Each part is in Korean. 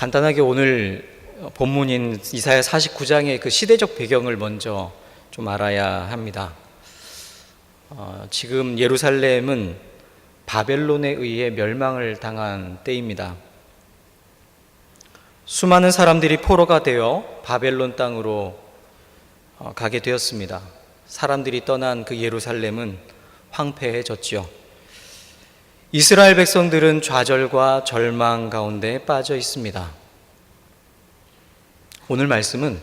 간단하게 오늘 본문인 이사야 49장의 그 시대적 배경을 먼저 좀 알아야 합니다. 지금 예루살렘은 바벨론에 의해 멸망을 당한 때입니다. 수많은 사람들이 포로가 되어 바벨론 땅으로 가게 되었습니다. 사람들이 떠난 그 예루살렘은 황폐해졌지요. 이스라엘 백성들은 좌절과 절망 가운데 빠져 있습니다. 오늘 말씀은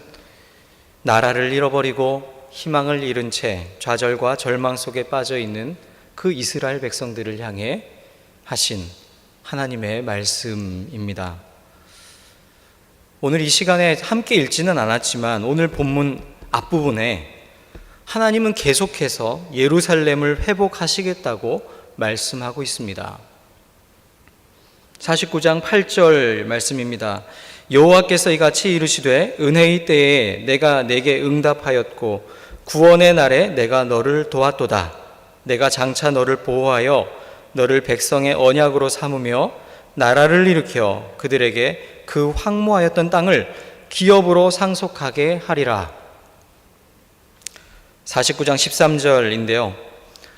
나라를 잃어버리고 희망을 잃은 채 좌절과 절망 속에 빠져 있는 그 이스라엘 백성들을 향해 하신 하나님의 말씀입니다. 오늘 이 시간에 함께 읽지는 않았지만 오늘 본문 앞부분에 하나님은 계속해서 예루살렘을 회복하시겠다고 말씀하고 있습니다. 49장 8절 말씀입니다. 여호와께서 이같이 이르시되 은혜의 때에 내가 내게 응답하였고 구원의 날에 내가 너를 도왔도다. 내가 장차 너를 보호하여 너를 백성의 언약으로 삼으며 나라를 일으켜 그들에게 그 황무하였던 땅을 기업으로 상속하게 하리라. 49장 13절인데요.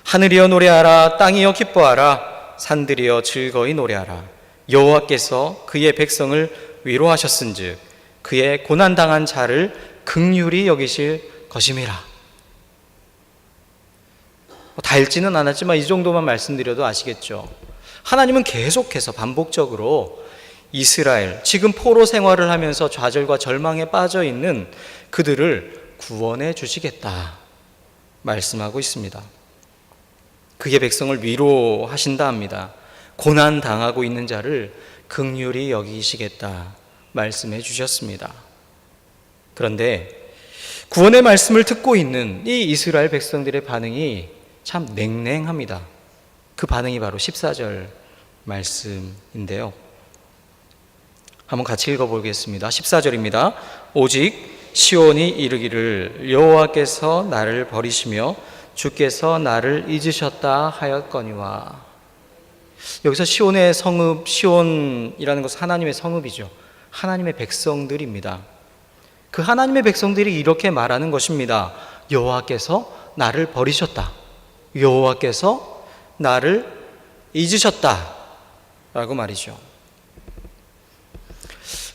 하늘이여 노래하라, 땅이여 기뻐하라, 산들이여 즐거이 노래하라. 여호와께서 그의 백성을 위로하셨은즉 그의 고난당한 자를 긍휼히 여기실 것임이라. 다 읽지는 않았지만 이 정도만 말씀드려도 아시겠죠. 하나님은 계속해서 반복적으로 이스라엘, 지금 포로 생활을 하면서 좌절과 절망에 빠져 있는 그들을 구원해 주시겠다 말씀하고 있습니다. 그의 백성을 위로하신다 합니다. 고난 당하고 있는 자를 긍휼히 여기시겠다 말씀해 주셨습니다. 그런데 구원의 말씀을 듣고 있는 이 이스라엘 백성들의 반응이 참 냉랭합니다. 그 반응이 바로 14절 말씀인데요. 한번 같이 읽어보겠습니다. 14절입니다. 오직 시온이 이르기를 여호와께서 나를 버리시며 주께서 나를 잊으셨다 하였거니와. 여기서 시온의 성읍, 시온이라는 것은 하나님의 성읍이죠. 하나님의 백성들입니다. 그 하나님의 백성들이 이렇게 말하는 것입니다. 여호와께서 나를 버리셨다. 여호와께서 나를 잊으셨다 라고 말이죠.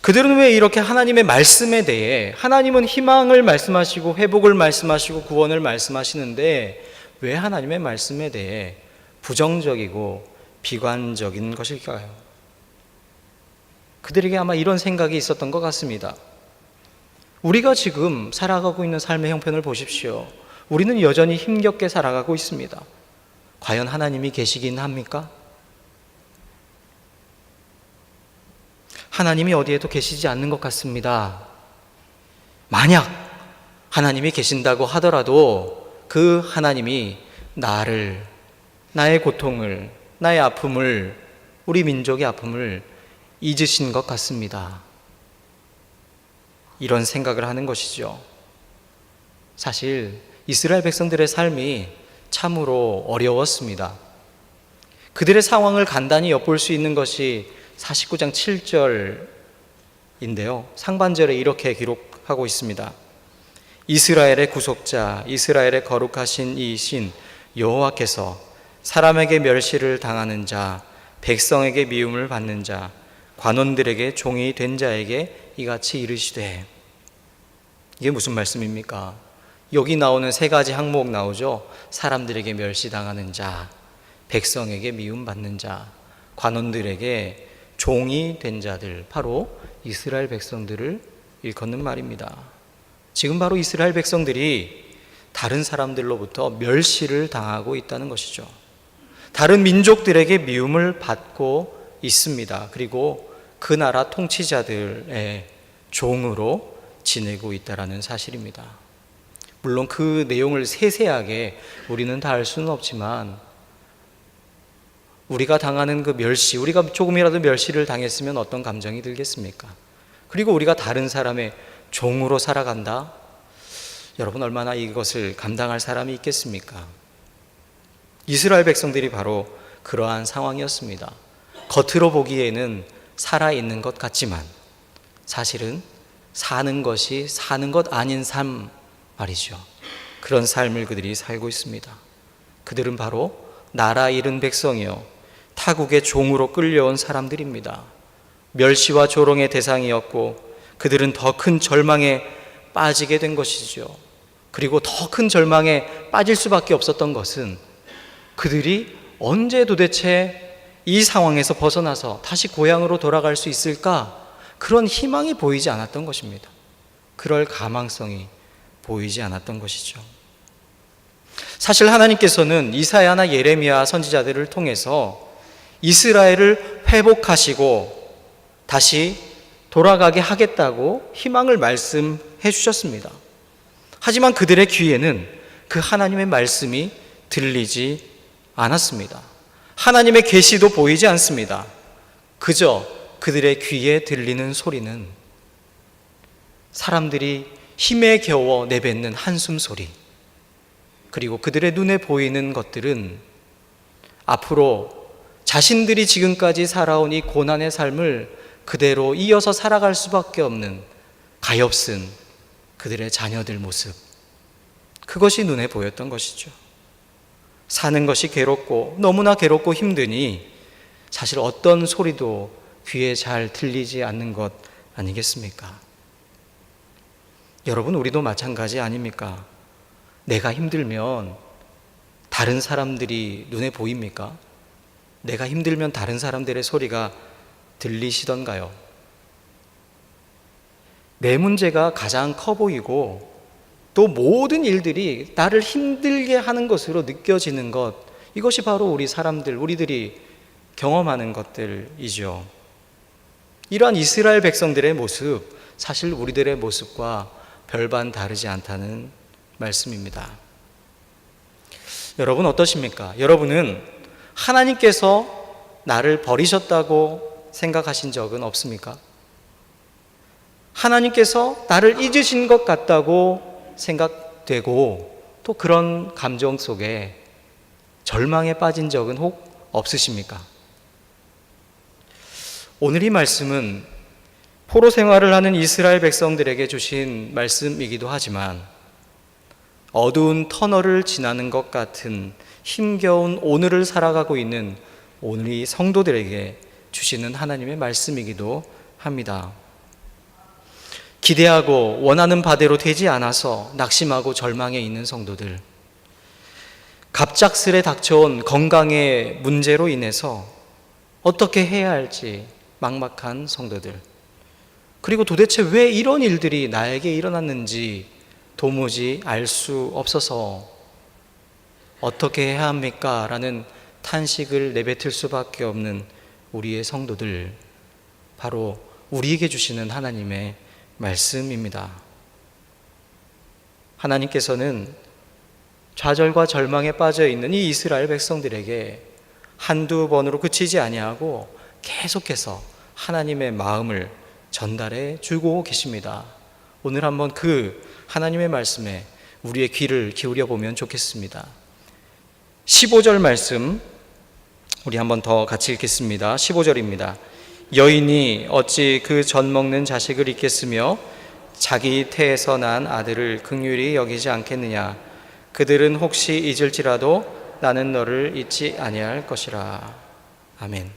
그들은 왜 이렇게 하나님의 말씀에 대해, 하나님은 희망을 말씀하시고 회복을 말씀하시고 구원을 말씀하시는데 왜 하나님의 말씀에 대해 부정적이고 비관적인 것일까요? 그들에게 아마 이런 생각이 있었던 것 같습니다. 우리가 지금 살아가고 있는 삶의 형편을 보십시오. 우리는 여전히 힘겹게 살아가고 있습니다. 과연 하나님이 계시긴 합니까? 하나님이 어디에도 계시지 않는 것 같습니다. 만약 하나님이 계신다고 하더라도 그 하나님이 나를, 나의 고통을, 나의 아픔을, 우리 민족의 아픔을 잊으신 것 같습니다. 이런 생각을 하는 것이죠. 사실 이스라엘 백성들의 삶이 참으로 어려웠습니다. 그들의 상황을 간단히 엿볼 수 있는 것이 49장 7절인데요. 상반절에 이렇게 기록하고 있습니다. 이스라엘의 구속자, 이스라엘의 거룩하신 이 신 여호와께서 사람에게 멸시를 당하는 자, 백성에게 미움을 받는 자, 관원들에게 종이 된 자에게 이같이 이르시되. 이게 무슨 말씀입니까? 여기 나오는 세 가지 항목 나오죠. 사람들에게 멸시당하는 자, 백성에게 미움받는 자, 관원들에게 종이 된 자들, 바로 이스라엘 백성들을 일컫는 말입니다. 지금 바로 이스라엘 백성들이 다른 사람들로부터 멸시를 당하고 있다는 것이죠. 다른 민족들에게 미움을 받고 있습니다. 그리고 그 나라 통치자들의 종으로 지내고 있다는 사실입니다. 물론 그 내용을 세세하게 우리는 다 알 수는 없지만 우리가 당하는 그 멸시, 우리가 조금이라도 멸시를 당했으면 어떤 감정이 들겠습니까? 그리고 우리가 다른 사람의 종으로 살아간다? 여러분 얼마나 이것을 감당할 사람이 있겠습니까? 이스라엘 백성들이 바로 그러한 상황이었습니다. 겉으로 보기에는 살아있는 것 같지만 사실은 사는 것이 사는 것 아닌 삶 말이죠. 그런 삶을 그들이 살고 있습니다. 그들은 바로 나라 잃은 백성이요, 타국의 종으로 끌려온 사람들입니다. 멸시와 조롱의 대상이었고 그들은 더 큰 절망에 빠지게 된 것이죠. 그리고 더 큰 절망에 빠질 수밖에 없었던 것은 그들이 언제 도대체 이 상황에서 벗어나서 다시 고향으로 돌아갈 수 있을까? 그런 희망이 보이지 않았던 것입니다. 그럴 가망성이 보이지 않았던 것이죠. 사실 하나님께서는 이사야나 예레미야 선지자들을 통해서 이스라엘을 회복하시고 다시 돌아가게 하겠다고 희망을 말씀해 주셨습니다. 하지만 그들의 귀에는 그 하나님의 말씀이 들리지 않았습니다. 하나님의 계시도 보이지 않습니다. 그저 그들의 귀에 들리는 소리는 사람들이 힘에 겨워 내뱉는 한숨 소리, 그리고 그들의 눈에 보이는 것들은 앞으로 자신들이 지금까지 살아온 이 고난의 삶을 그대로 이어서 살아갈 수밖에 없는 가엾은 그들의 자녀들 모습, 그것이 눈에 보였던 것이죠. 사는 것이 괴롭고 너무나 괴롭고 힘드니 사실 어떤 소리도 귀에 잘 들리지 않는 것 아니겠습니까? 여러분, 우리도 마찬가지 아닙니까? 내가 힘들면 다른 사람들이 눈에 보입니까? 내가 힘들면 다른 사람들의 소리가 들리시던가요? 내 문제가 가장 커 보이고 또 모든 일들이 나를 힘들게 하는 것으로 느껴지는 것, 이것이 바로 우리들이 경험하는 것들이죠. 이러한 이스라엘 백성들의 모습, 사실 우리들의 모습과 별반 다르지 않다는 말씀입니다. 여러분 어떠십니까? 여러분은 하나님께서 나를 버리셨다고 생각하신 적은 없습니까? 하나님께서 나를 잊으신 것 같다고 생각되고 또 그런 감정 속에 절망에 빠진 적은 혹 없으십니까? 오늘 이 말씀은 포로 생활을 하는 이스라엘 백성들에게 주신 말씀이기도 하지만 어두운 터널을 지나는 것 같은 힘겨운 오늘을 살아가고 있는 오늘 이 성도들에게 주시는 하나님의 말씀이기도 합니다. 기대하고 원하는 바대로 되지 않아서 낙심하고 절망해 있는 성도들, 갑작스레 닥쳐온 건강의 문제로 인해서 어떻게 해야 할지 막막한 성도들, 그리고 도대체 왜 이런 일들이 나에게 일어났는지 도무지 알 수 없어서 어떻게 해야 합니까? 라는 탄식을 내뱉을 수밖에 없는 우리의 성도들, 바로 우리에게 주시는 하나님의 말씀입니다. 하나님께서는 좌절과 절망에 빠져 있는 이 이스라엘 백성들에게 한두 번으로 그치지 아니하고 계속해서 하나님의 마음을 전달해 주고 계십니다. 오늘 한번 그 하나님의 말씀에 우리의 귀를 기울여 보면 좋겠습니다. 15절 말씀 우리 한번 더 같이 읽겠습니다. 15절입니다. 여인이 어찌 그 젖 먹는 자식을 잊겠으며 자기 태에서 난 아들을 긍휼히 여기지 않겠느냐. 그들은 혹시 잊을지라도 나는 너를 잊지 아니할 것이라. 아멘.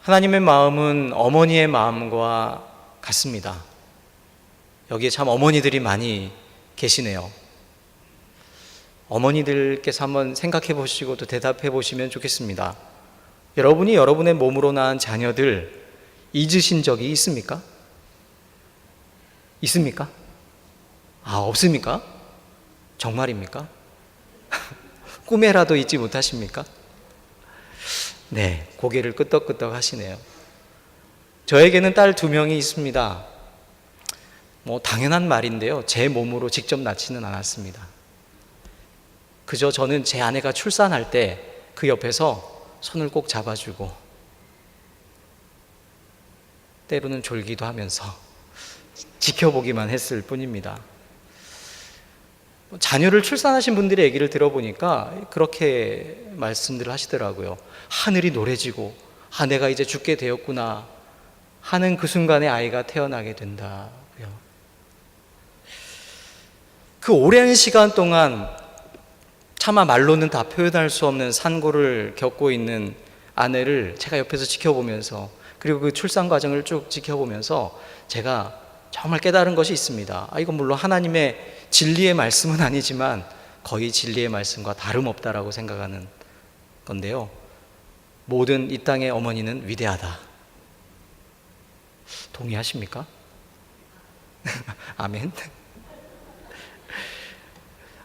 하나님의 마음은 어머니의 마음과 같습니다. 여기에 참 어머니들이 많이 계시네요. 어머니들께서 한번 생각해 보시고 또 대답해 보시면 좋겠습니다. 여러분이 여러분의 몸으로 낳은 자녀들 잊으신 적이 있습니까? 있습니까? 없습니까? 정말입니까? 꿈에라도 잊지 못하십니까? 네, 고개를 끄덕끄덕 하시네요. 저에게는 딸 2명이 있습니다. 당연한 말인데요, 제 몸으로 직접 낳지는 않았습니다. 그저 저는 제 아내가 출산할 때 그 옆에서 손을 꼭 잡아주고 때로는 졸기도 하면서 지켜보기만 했을 뿐입니다. 자녀를 출산하신 분들의 얘기를 들어보니까 그렇게 말씀들을 하시더라고요. 하늘이 노래지고 내가 이제 죽게 되었구나, 하는 그 순간에 아이가 태어나게 된다고요. 그 오랜 시간 동안 차마 말로는 다 표현할 수 없는 산고를 겪고 있는 아내를 제가 옆에서 지켜보면서, 그리고 그 출산 과정을 쭉 지켜보면서 제가 정말 깨달은 것이 있습니다. 이건 물론 하나님의 진리의 말씀은 아니지만 거의 진리의 말씀과 다름없다라고 생각하는 건데요. 모든 이 땅의 어머니는 위대하다. 동의하십니까? 아멘.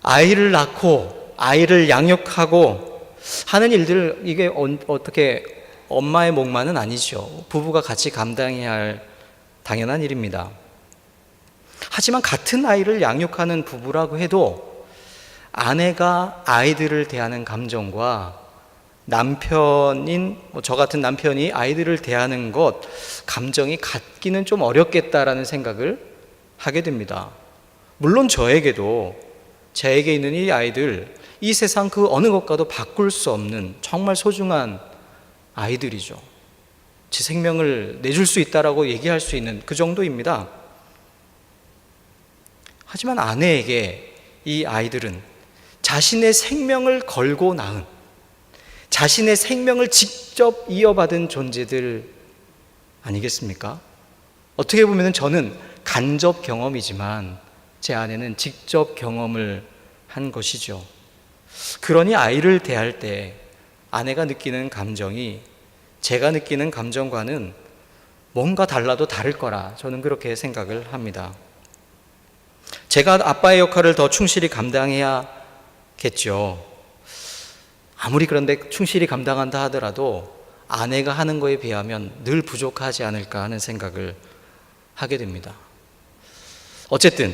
아이를 낳고 아이를 양육하고 하는 일들, 이게 어떻게 엄마의 몫만은 아니죠. 부부가 같이 감당해야 할 당연한 일입니다. 하지만 같은 아이를 양육하는 부부라고 해도 아내가 아이들을 대하는 감정과 남편인 저 같은 남편이 아이들을 대하는 것, 감정이 같기는 좀 어렵겠다라는 생각을 하게 됩니다. 물론 저에게도 제게 있는 이 아이들, 이 세상 그 어느 것과도 바꿀 수 없는 정말 소중한 아이들이죠. 제 생명을 내줄 수 있다라고 얘기할 수 있는 그 정도입니다. 하지만 아내에게 이 아이들은 자신의 생명을 걸고 낳은, 자신의 생명을 직접 이어받은 존재들 아니겠습니까? 어떻게 보면 저는 간접 경험이지만 제 아내는 직접 경험을 한 것이죠. 그러니 아이를 대할 때 아내가 느끼는 감정이 제가 느끼는 감정과는 뭔가 달라도 다를 거라 저는 그렇게 생각을 합니다. 제가 아빠의 역할을 더 충실히 감당해야겠죠. 아무리 그런데 충실히 감당한다 하더라도 아내가 하는 거에 비하면 늘 부족하지 않을까 하는 생각을 하게 됩니다. 어쨌든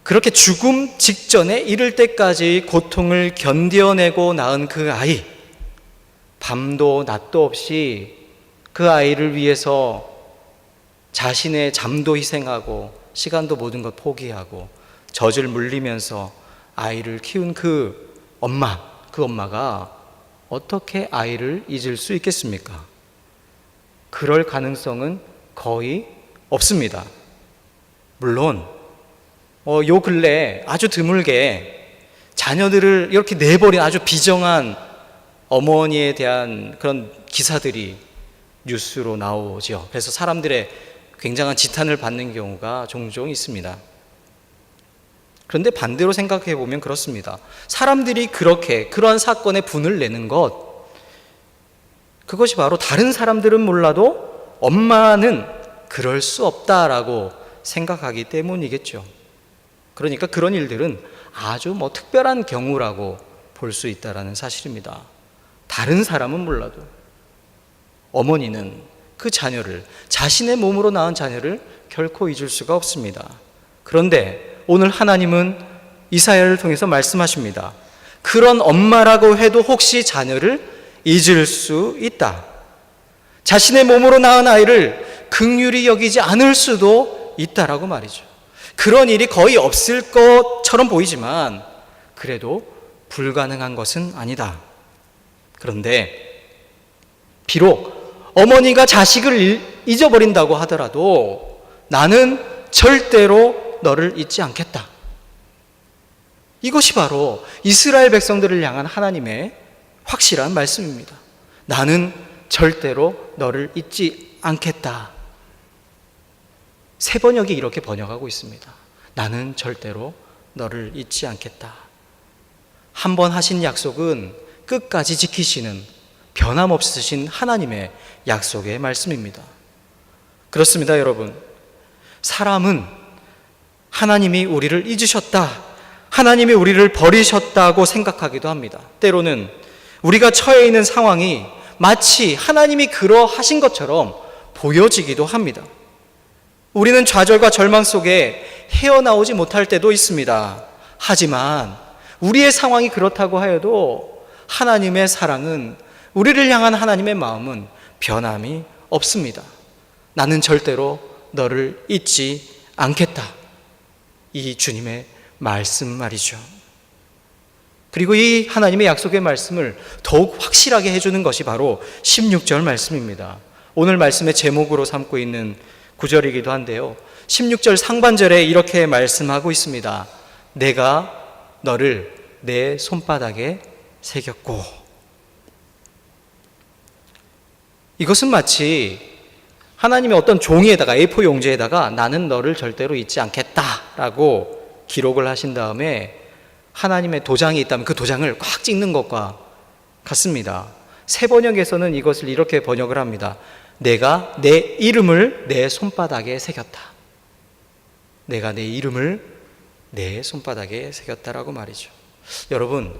그렇게 죽음 직전에 이를 때까지 고통을 견뎌내고 낳은 그 아이, 밤도 낮도 없이 그 아이를 위해서 자신의 잠도 희생하고 시간도 모든 것 포기하고 젖을 물리면서 아이를 키운 그 엄마가 어떻게 아이를 잊을 수 있겠습니까? 그럴 가능성은 거의 없습니다. 물론 요 근래 아주 드물게 자녀들을 이렇게 내버린 아주 비정한 어머니에 대한 그런 기사들이 뉴스로 나오죠. 그래서 사람들의 굉장한 지탄을 받는 경우가 종종 있습니다. 그런데 반대로 생각해 보면 그렇습니다. 사람들이 그러한 사건에 분을 내는 것, 그것이 바로 다른 사람들은 몰라도 엄마는 그럴 수 없다라고 생각하기 때문이겠죠. 그러니까 그런 일들은 아주 특별한 경우라고 볼 수 있다는 사실입니다. 다른 사람은 몰라도 어머니는 그 자녀를, 자신의 몸으로 낳은 자녀를 결코 잊을 수가 없습니다. 그런데 오늘 하나님은 이사야를 통해서 말씀하십니다. 그런 엄마라고 해도 혹시 자녀를 잊을 수 있다. 자신의 몸으로 낳은 아이를 긍휼히 여기지 않을 수도 있다라고 말이죠. 그런 일이 거의 없을 것처럼 보이지만 그래도 불가능한 것은 아니다. 그런데 비록 어머니가 자식을 잊어버린다고 하더라도 나는 절대로 너를 잊지 않겠다. 이것이 바로 이스라엘 백성들을 향한 하나님의 확실한 말씀입니다. 나는 절대로 너를 잊지 않겠다. 새 번역이 이렇게 번역하고 있습니다. 나는 절대로 너를 잊지 않겠다. 한 번 하신 약속은 끝까지 지키시는 변함없으신 하나님의 약속의 말씀입니다. 그렇습니다, 여러분. 사람은 하나님이 우리를 잊으셨다, 하나님이 우리를 버리셨다고 생각하기도 합니다. 때로는 우리가 처해 있는 상황이 마치 하나님이 그러하신 것처럼 보여지기도 합니다. 우리는 좌절과 절망 속에 헤어나오지 못할 때도 있습니다. 하지만 우리의 상황이 그렇다고 하여도 하나님의 사랑은, 우리를 향한 하나님의 마음은 변함이 없습니다. 나는 절대로 너를 잊지 않겠다. 이 주님의 말씀 말이죠. 그리고 이 하나님의 약속의 말씀을 더욱 확실하게 해주는 것이 바로 16절 말씀입니다. 오늘 말씀의 제목으로 삼고 있는 구절이기도 한데요. 16절 상반절에 이렇게 말씀하고 있습니다. 내가 너를 내 손바닥에 새겼고. 이것은 마치 하나님의 어떤 종이에다가 A4 용지에다가 나는 너를 절대로 잊지 않겠다라고 기록을 하신 다음에 하나님의 도장이 있다면 그 도장을 꽉 찍는 것과 같습니다. 새 번역에서는 이것을 이렇게 번역을 합니다. 내가 내 이름을 내 손바닥에 새겼다. 내가 내 이름을 내 손바닥에 새겼다라고 말이죠. 여러분,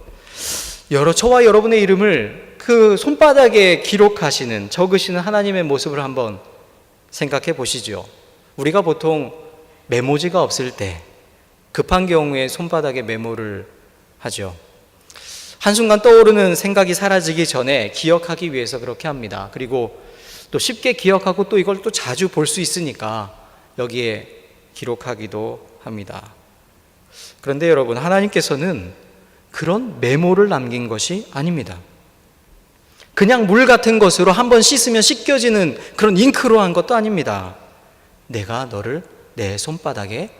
저와 여러분의 이름을 그 손바닥에 기록하시는, 적으시는 하나님의 모습을 한번 생각해 보시죠. 우리가 보통 메모지가 없을 때 급한 경우에 손바닥에 메모를 하죠. 한순간 떠오르는 생각이 사라지기 전에 기억하기 위해서 그렇게 합니다. 그리고 또 쉽게 기억하고 또 이걸 또 자주 볼 수 있으니까 여기에 기록하기도 합니다. 그런데 여러분, 하나님께서는 그런 메모를 남긴 것이 아닙니다. 그냥 물 같은 것으로 한번 씻으면 씻겨지는 그런 잉크로 한 것도 아닙니다. 내가 너를 내 손바닥에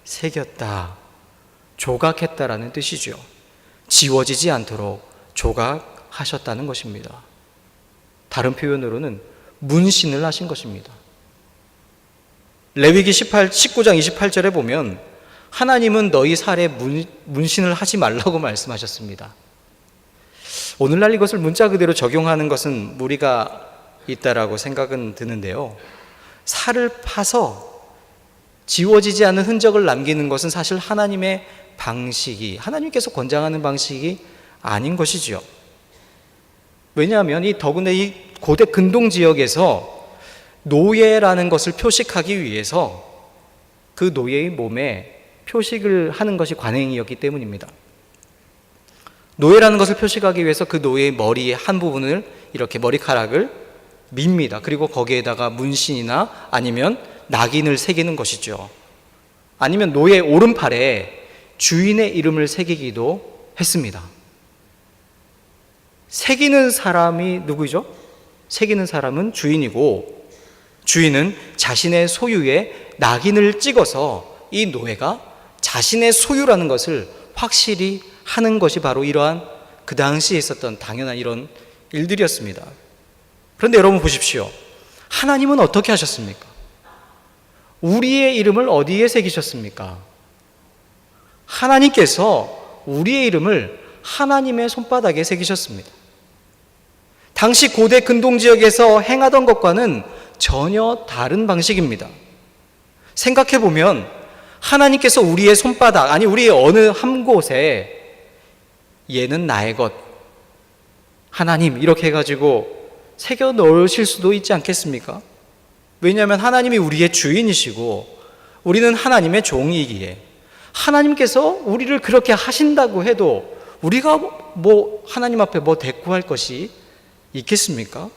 새겼다, 조각했다라는 뜻이죠. 지워지지 않도록 조각하셨다는 것입니다. 다른 표현으로는 문신을 하신 것입니다. 레위기 19장 28절에 보면 하나님은 너희 살에 문신을 하지 말라고 말씀하셨습니다. 오늘날 이것을 문자 그대로 적용하는 것은 무리가 있다라고 생각은 드는데요. 살을 파서 지워지지 않는 흔적을 남기는 것은 사실 하나님의 방식이, 하나님께서 권장하는 방식이 아닌 것이죠. 왜냐하면 더군다나 이 고대 근동 지역에서 노예라는 것을 표식하기 위해서 그 노예의 몸에 표식을 하는 것이 관행이었기 때문입니다. 노예라는 것을 표식하기 위해서 그 노예의 머리의 한 부분을 이렇게 머리카락을 밉니다. 그리고 거기에다가 문신이나 아니면 낙인을 새기는 것이죠. 아니면 노예 오른팔에 주인의 이름을 새기기도 했습니다. 새기는 사람이 누구죠? 새기는 사람은 주인이고, 주인은 자신의 소유에 낙인을 찍어서 이 노예가 자신의 소유라는 것을 확실히 하는 것이 바로 이러한 그 당시에 있었던 당연한 이런 일들이었습니다. 그런데 여러분 보십시오. 하나님은 어떻게 하셨습니까? 우리의 이름을 어디에 새기셨습니까? 하나님께서 우리의 이름을 하나님의 손바닥에 새기셨습니다. 당시 고대 근동 지역에서 행하던 것과는 전혀 다른 방식입니다. 생각해 보면 하나님께서 우리의 손바닥, 아니 우리의 어느 한 곳에 얘는 나의 것, 하나님 이렇게 해가지고 새겨 넣으실 수도 있지 않겠습니까? 왜냐하면 하나님이 우리의 주인이시고 우리는 하나님의 종이기에 하나님께서 우리를 그렇게 하신다고 해도 우리가 뭐 하나님 앞에 뭐 대꾸할 것이 있겠습니까?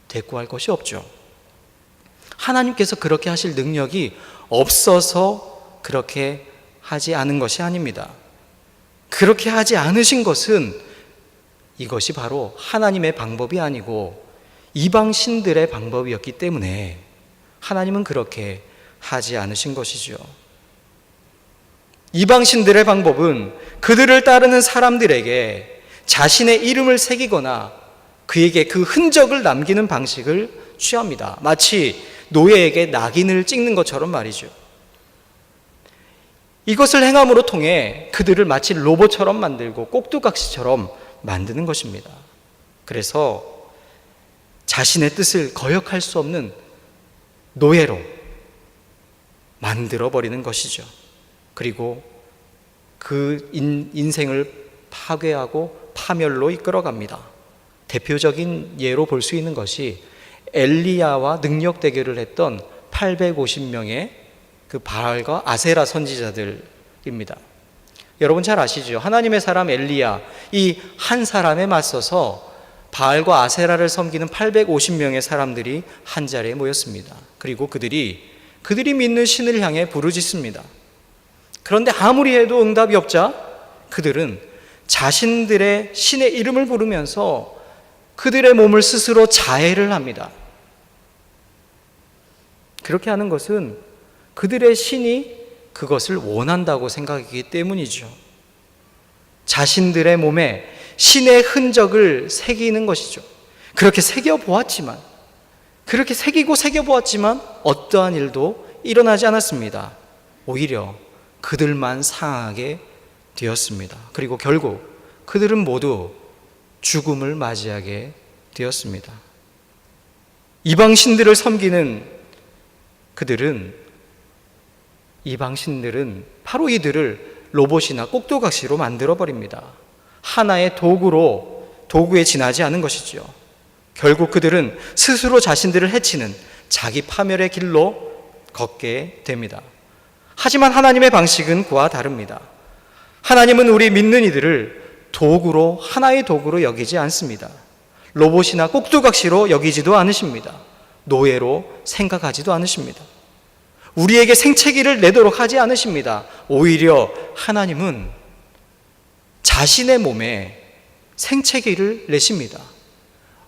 대꾸할 것이 없죠. 하나님께서 그렇게 하실 능력이 없어서 그렇게 하지 않은 것이 아닙니다. 그렇게 하지 않으신 것은 이것이 바로 하나님의 방법이 아니고 이방 신들의 방법이었기 때문에 하나님은 그렇게 하지 않으신 것이죠. 이방 신들의 방법은 그들을 따르는 사람들에게 자신의 이름을 새기거나 그에게 그 흔적을 남기는 방식을 취합니다. 마치 노예에게 낙인을 찍는 것처럼 말이죠. 이것을 행함으로 통해 그들을 마치 로봇처럼 만들고 꼭두각시처럼 만드는 것입니다. 그래서 자신의 뜻을 거역할 수 없는 노예로 만들어버리는 것이죠. 그리고 그 인생을 파괴하고 파멸로 이끌어갑니다. 대표적인 예로 볼 수 있는 것이 엘리야와 능력 대결을 했던 850명의 그 바알과 아세라 선지자들입니다. 여러분 잘 아시죠? 하나님의 사람 엘리야, 이 한 사람에 맞서서 바알과 아세라를 섬기는 850명의 사람들이 한 자리에 모였습니다. 그리고 그들이 믿는 신을 향해 부르짖습니다. 그런데 아무리 해도 응답이 없자 그들은 자신들의 신의 이름을 부르면서 그들의 몸을 스스로 자해를 합니다. 그렇게 하는 것은 그들의 신이 그것을 원한다고 생각하기 때문이죠. 자신들의 몸에 신의 흔적을 새기는 것이죠. 그렇게 새겨보았지만, 그렇게 새겨보았지만 어떠한 일도 일어나지 않았습니다. 오히려 그들만 상하게 되었습니다. 그리고 결국 그들은 모두 죽음을 맞이하게 되었습니다. 이방신들을 섬기는 이방신들은 바로 이들을 로봇이나 꼭두각시로 만들어버립니다. 하나의 도구에 지나지 않은 것이죠. 결국 그들은 스스로 자신들을 해치는 자기 파멸의 길로 걷게 됩니다. 하지만 하나님의 방식은 그와 다릅니다. 하나님은 우리 믿는 이들을 하나의 도구로 여기지 않습니다. 로봇이나 꼭두각시로 여기지도 않으십니다. 노예로 생각하지도 않으십니다. 우리에게 생채기를 내도록 하지 않으십니다. 오히려 하나님은 자신의 몸에 생채기를 내십니다.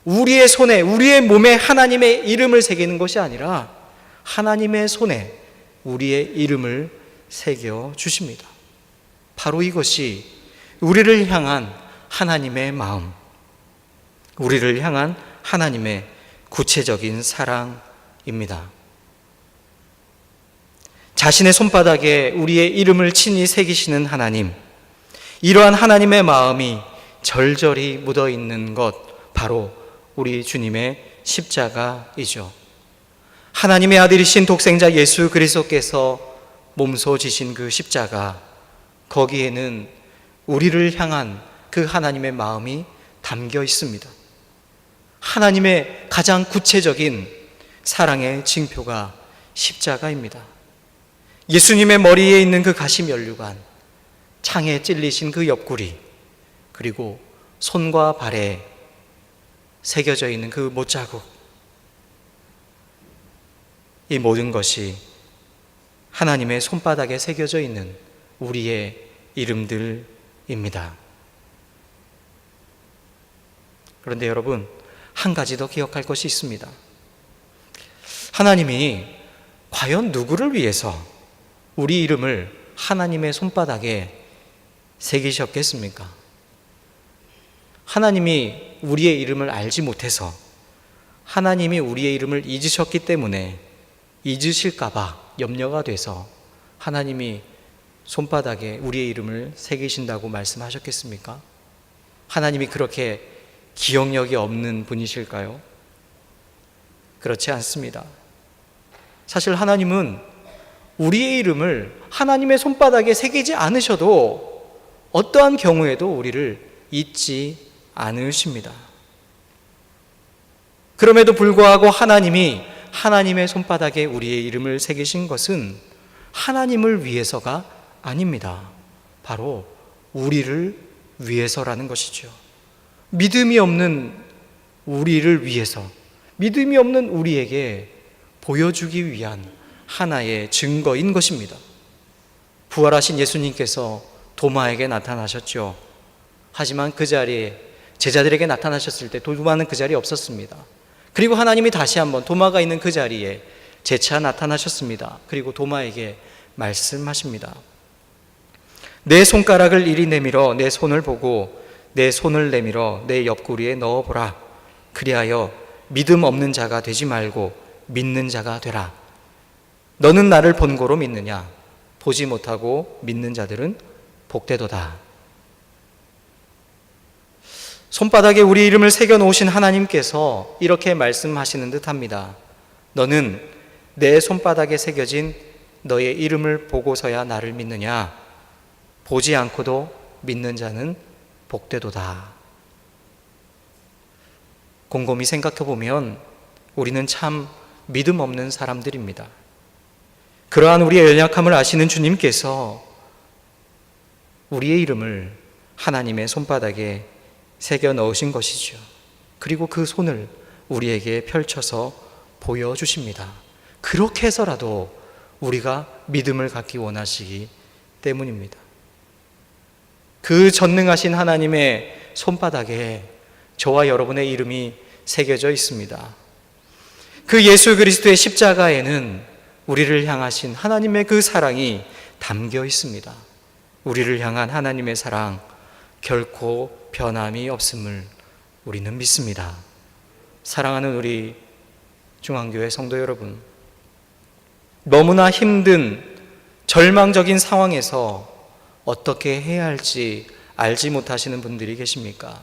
우리의 손에, 우리의 몸에 하나님의 이름을 새기는 것이 아니라 하나님의 손에 우리의 이름을 새겨 주십니다. 바로 이것이 우리를 향한 하나님의 마음, 우리를 향한 하나님의 구체적인 사랑입니다. 자신의 손바닥에 우리의 이름을 친히 새기시는 하나님, 이러한 하나님의 마음이 절절히 묻어있는 것, 바로 우리 주님의 십자가이죠. 하나님의 아들이신 독생자 예수 그리스도께서 몸소 지신 그 십자가, 거기에는 우리를 향한 그 하나님의 마음이 담겨 있습니다. 하나님의 가장 구체적인 사랑의 징표가 십자가입니다. 예수님의 머리에 있는 그 가시면류관, 창에 찔리신 그 옆구리, 그리고 손과 발에 새겨져 있는 그 못자국, 이 모든 것이 하나님의 손바닥에 새겨져 있는 우리의 이름들입니다. 그런데 여러분, 한 가지 더 기억할 것이 있습니다. 하나님이 과연 누구를 위해서 우리 이름을 하나님의 손바닥에 새기셨겠습니까? 하나님이 우리의 이름을 알지 못해서, 하나님이 우리의 이름을 잊으셨기 때문에 잊으실까봐 염려가 돼서 하나님이 손바닥에 우리의 이름을 새기신다고 말씀하셨겠습니까? 하나님이 그렇게 기억력이 없는 분이실까요? 그렇지 않습니다. 사실 하나님은 우리의 이름을 하나님의 손바닥에 새기지 않으셔도 어떠한 경우에도 우리를 잊지 않으십니다. 그럼에도 불구하고 하나님이 하나님의 손바닥에 우리의 이름을 새기신 것은 하나님을 위해서가 아닙니다. 바로 우리를 위해서라는 것이죠. 믿음이 없는 우리를 위해서, 믿음이 없는 우리에게 보여주기 위한 하나의 증거인 것입니다. 부활하신 예수님께서 도마에게 나타나셨죠. 하지만 그 자리에 제자들에게 나타나셨을 때 도마는 그 자리에 없었습니다. 그리고 하나님이 다시 한번 도마가 있는 그 자리에 재차 나타나셨습니다. 그리고 도마에게 말씀하십니다. 내 손가락을 이리 내밀어 내 손을 보고 내 손을 내밀어 내 옆구리에 넣어보라. 그리하여 믿음 없는 자가 되지 말고 믿는 자가 되라. 너는 나를 본고로 믿느냐? 보지 못하고 믿는 자들은 복되도다. 손바닥에 우리 이름을 새겨 놓으신 하나님께서 이렇게 말씀하시는 듯합니다. 너는 내 손바닥에 새겨진 너의 이름을 보고서야 나를 믿느냐? 보지 않고도 믿는 자는 복되도다. 곰곰이 생각해 보면 우리는 참 믿음 없는 사람들입니다. 그러한 우리의 연약함을 아시는 주님께서 우리의 이름을 하나님의 손바닥에 새겨 넣으신 것이죠. 그리고 그 손을 우리에게 펼쳐서 보여주십니다. 그렇게 해서라도 우리가 믿음을 갖기 원하시기 때문입니다. 그 전능하신 하나님의 손바닥에 저와 여러분의 이름이 새겨져 있습니다. 그 예수 그리스도의 십자가에는 우리를 향하신 하나님의 그 사랑이 담겨 있습니다. 우리를 향한 하나님의 사랑 결코 변함이 없음을 우리는 믿습니다. 사랑하는 우리 중앙교회 성도 여러분, 너무나 힘든 절망적인 상황에서 어떻게 해야 할지 알지 못하시는 분들이 계십니까?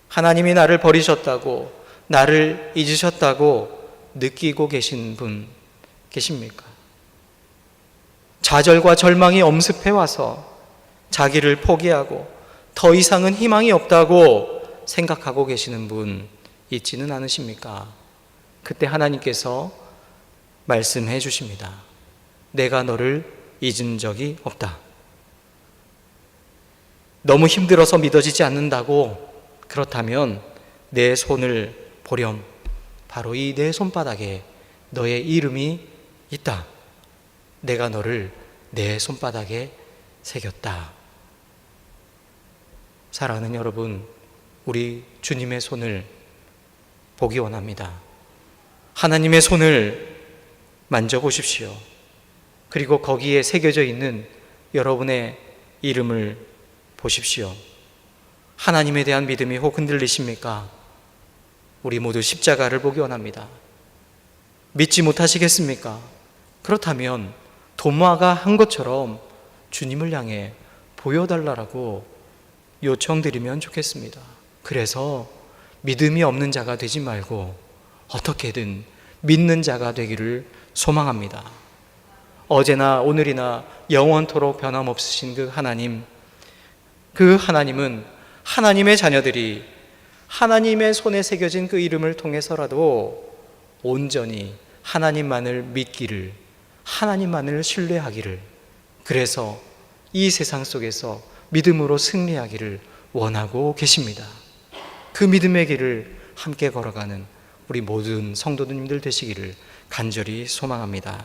하나님이 나를 버리셨다고, 나를 잊으셨다고 느끼고 계신 분 계십니까? 좌절과 절망이 엄습해 와서 자기를 포기하고 더 이상은 희망이 없다고 생각하고 계시는 분 있지는 않으십니까? 그때 하나님께서 말씀해 주십니다. 내가 너를 잊은 적이 없다. 너무 힘들어서 믿어지지 않는다고? 그렇다면 내 손을 보렴. 바로 이 내 손바닥에 너의 이름이 있다. 내가 너를 내 손바닥에 새겼다. 사랑하는 여러분, 우리 주님의 손을 보기 원합니다. 하나님의 손을 만져보십시오. 그리고 거기에 새겨져 있는 여러분의 이름을 보십시오. 하나님에 대한 믿음이 혹 흔들리십니까? 우리 모두 십자가를 보기 원합니다. 믿지 못하시겠습니까? 그렇다면 도마가 한 것처럼 주님을 향해 보여달라고 요청드리면 좋겠습니다. 그래서 믿음이 없는 자가 되지 말고 어떻게든 믿는 자가 되기를 소망합니다. 어제나 오늘이나 영원토록 변함없으신 그 하나님, 그 하나님은 하나님의 자녀들이 하나님의 손에 새겨진 그 이름을 통해서라도 온전히 하나님만을 믿기를, 하나님만을 신뢰하기를, 그래서 이 세상 속에서 믿음으로 승리하기를 원하고 계십니다. 그 믿음의 길을 함께 걸어가는 우리 모든 성도님들 되시기를 간절히 소망합니다.